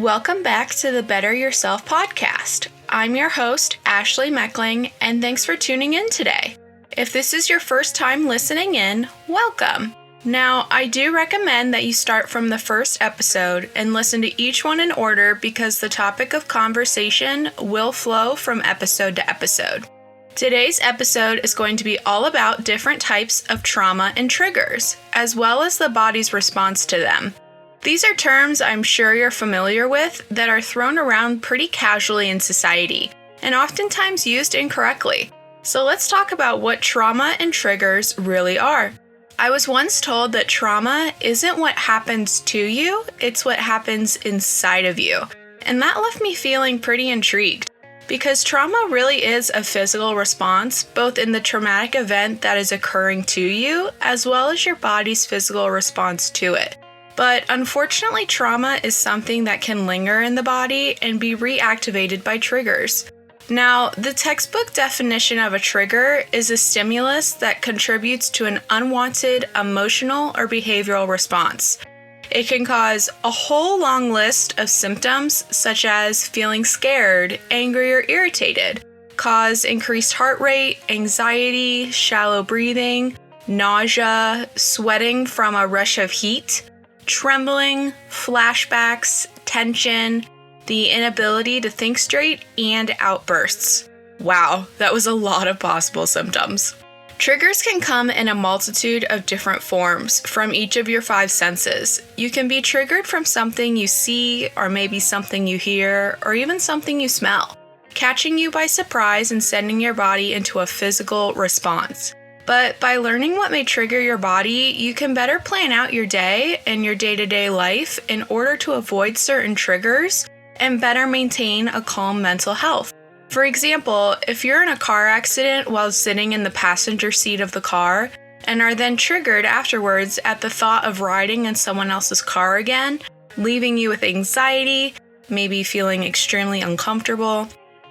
Welcome back to the Better Yourself podcast. I'm your host, Ashley Meckling, and thanks for tuning in today. If this is your first time listening in, welcome. Now, I do recommend that you start from the first episode and listen to each one in order because the topic of conversation will flow from episode to episode. Today's episode is going to be all about different types of trauma and triggers, as well as the body's response to them. These are terms I'm sure you're familiar with that are thrown around pretty casually in society, and oftentimes used incorrectly. So let's talk about what trauma and triggers really are. I was once told that trauma isn't what happens to you, it's what happens inside of you. And that left me feeling pretty intrigued, because trauma really is a physical response, both in the traumatic event that is occurring to you, as well as your body's physical response to it. But unfortunately, trauma is something that can linger in the body and be reactivated by triggers. Now, the textbook definition of a trigger is a stimulus that contributes to an unwanted emotional or behavioral response. It can cause a whole long list of symptoms such as feeling scared, angry, or irritated, cause increased heart rate, anxiety, shallow breathing, nausea, sweating from a rush of heat, trembling, flashbacks, tension, the inability to think straight, and outbursts. Wow, that was a lot of possible symptoms. Triggers can come in a multitude of different forms from each of your 5 senses. You can be triggered from something you see, or maybe something you hear, or even something you smell, catching you by surprise and sending your body into a physical response. But by learning what may trigger your body, you can better plan out your day and your day-to-day life in order to avoid certain triggers and better maintain a calm mental health. For example, if you're in a car accident while sitting in the passenger seat of the car and are then triggered afterwards at the thought of riding in someone else's car again, leaving you with anxiety, maybe feeling extremely uncomfortable,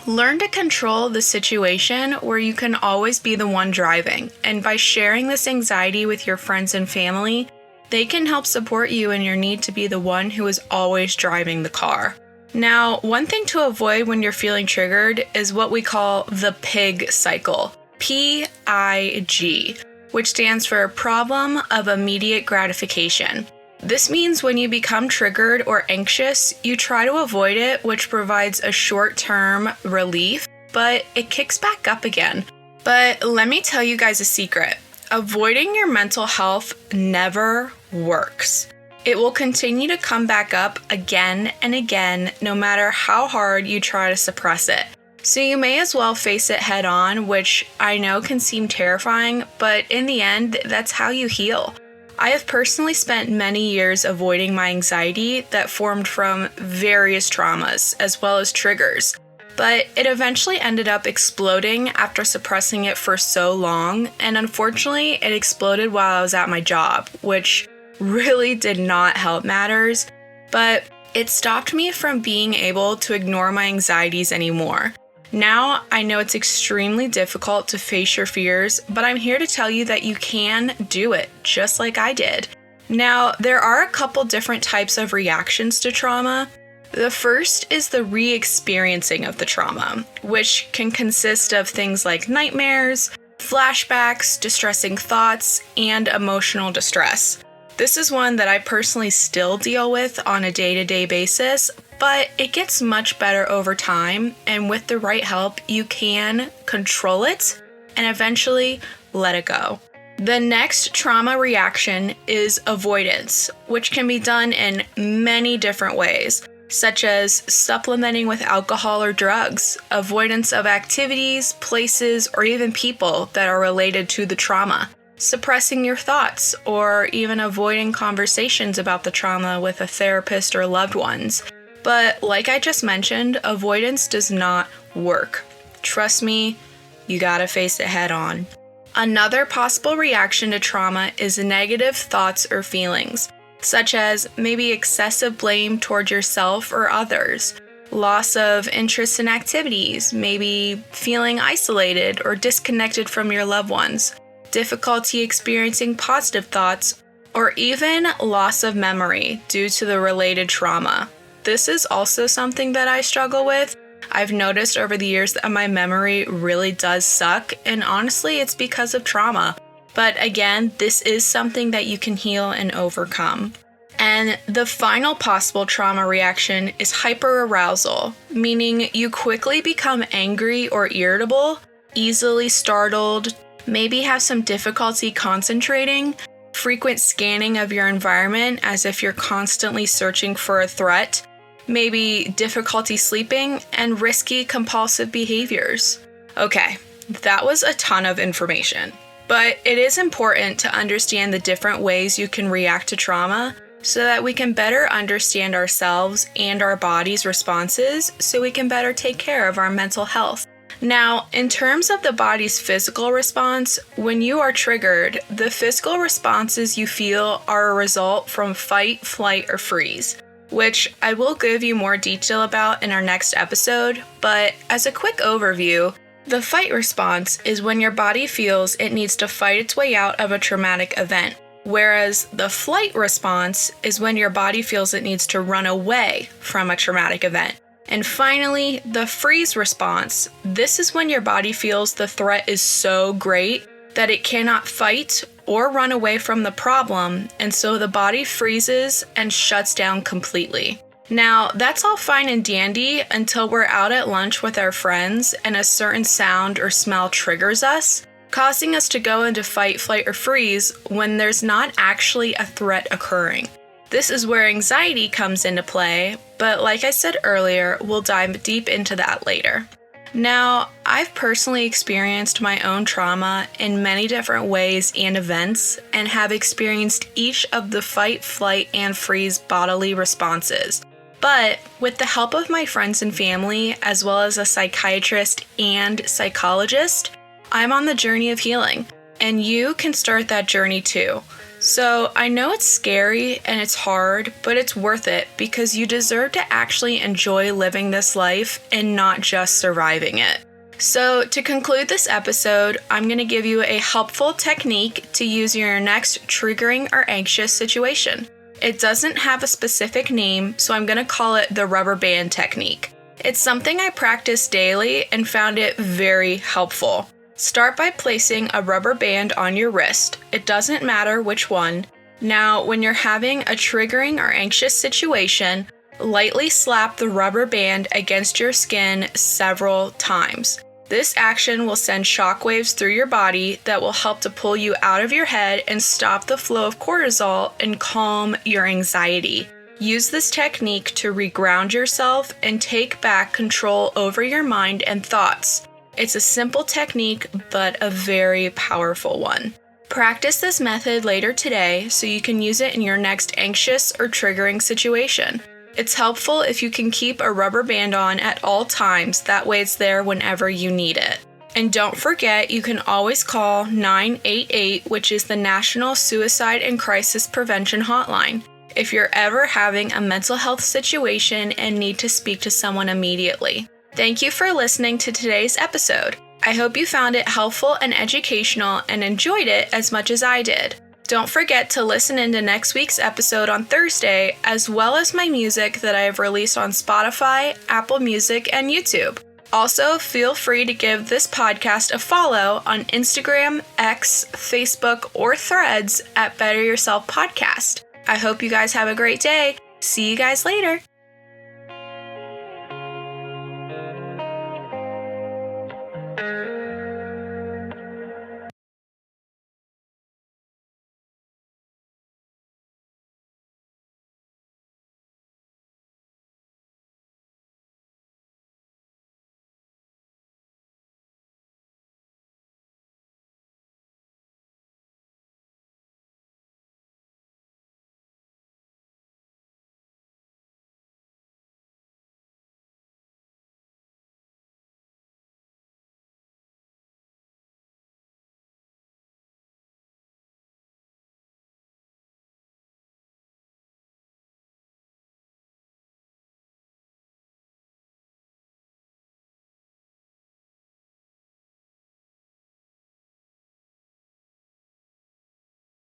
learn to control the situation where you can always be the one driving, and by sharing this anxiety with your friends and family, they can help support you in your need to be the one who is always driving the car. Now, one thing to avoid when you're feeling triggered is what we call the PIG cycle, P-I-G, which stands for Problem of Immediate Gratification. This means when you become triggered or anxious, you try to avoid it, which provides a short-term relief, but it kicks back up again. But let me tell you guys a secret. Avoiding your mental health never works. It will continue to come back up again and again, no matter how hard you try to suppress it. So you may as well face it head on, which I know can seem terrifying, but in the end, that's how you heal. I have personally spent many years avoiding my anxiety that formed from various traumas as well as triggers, but it eventually ended up exploding after suppressing it for so long, and unfortunately it exploded while I was at my job, which really did not help matters, but it stopped me from being able to ignore my anxieties anymore. Now, I know it's extremely difficult to face your fears, but I'm here to tell you that you can do it, just like I did. Now, there are a couple different types of reactions to trauma. The first is the re-experiencing of the trauma, which can consist of things like nightmares, flashbacks, distressing thoughts, and emotional distress. This is one that I personally still deal with on a day-to-day basis, but it gets much better over time, and with the right help, you can control it and eventually let it go. The next trauma reaction is avoidance, which can be done in many different ways, such as supplementing with alcohol or drugs, avoidance of activities, places, or even people that are related to the trauma, suppressing your thoughts, or even avoiding conversations about the trauma with a therapist or loved ones. But like I just mentioned, avoidance does not work. Trust me, you gotta face it head on. Another possible reaction to trauma is negative thoughts or feelings, such as maybe excessive blame toward yourself or others, loss of interest in activities, maybe feeling isolated or disconnected from your loved ones, difficulty experiencing positive thoughts, or even loss of memory due to the related trauma. this is also something that I struggle with. I've noticed over the years that my memory really does suck, and honestly, it's because of trauma. But again, this is something that you can heal and overcome. And the final possible trauma reaction is hyperarousal, meaning you quickly become angry or irritable, easily startled, maybe have some difficulty concentrating, frequent scanning of your environment as if you're constantly searching for a threat, maybe difficulty sleeping, and risky compulsive behaviors. Okay, that was a ton of information, but it is important to understand the different ways you can react to trauma so that we can better understand ourselves and our body's responses so we can better take care of our mental health. Now, in terms of the body's physical response, when you are triggered, the physical responses you feel are a result from fight, flight, or freeze, which I will give you more detail about in our next episode, but as a quick overview, the fight response is when your body feels it needs to fight its way out of a traumatic event, whereas the flight response is when your body feels it needs to run away from a traumatic event. And finally, the freeze response. This is when your body feels the threat is so great that it cannot fight or run away from the problem, and so the body freezes and shuts down completely. Now, that's all fine and dandy until we're out at lunch with our friends and a certain sound or smell triggers us, causing us to go into fight, flight, or freeze when there's not actually a threat occurring. This is where anxiety comes into play, but like I said earlier, we'll dive deep into that later. Now, I've personally experienced my own trauma in many different ways and events, and have experienced each of the fight, flight, and freeze bodily responses. But with the help of my friends and family, as well as a psychiatrist and psychologist, I'm on the journey of healing, and you can start that journey too. So I know it's scary and it's hard, but it's worth it because you deserve to actually enjoy living this life and not just surviving it. So to conclude this episode, I'm going to give you a helpful technique to use in your next triggering or anxious situation. It doesn't have a specific name, so I'm going to call it the rubber band technique. It's something I practice daily and found it very helpful. Start by placing a rubber band on your wrist. It doesn't matter which one. Now, when you're having a triggering or anxious situation, lightly slap the rubber band against your skin several times. This action will send shockwaves through your body that will help to pull you out of your head and stop the flow of cortisol and calm your anxiety. Use this technique to reground yourself and take back control over your mind and thoughts. It's a simple technique, but a very powerful one. Practice this method later today so you can use it in your next anxious or triggering situation. It's helpful if you can keep a rubber band on at all times, that way it's there whenever you need it. And don't forget, you can always call 988, which is the National Suicide and Crisis Prevention Hotline, if you're ever having a mental health situation and need to speak to someone immediately. Thank you for listening to today's episode. I hope you found it helpful and educational and enjoyed it as much as I did. Don't forget to listen into next week's episode on Thursday, as well as my music that I have released on Spotify, Apple Music, and YouTube. Also, feel free to give this podcast a follow on Instagram, X, Facebook, or Threads at Better Yourself Podcast. I hope you guys have a great day. See you guys later.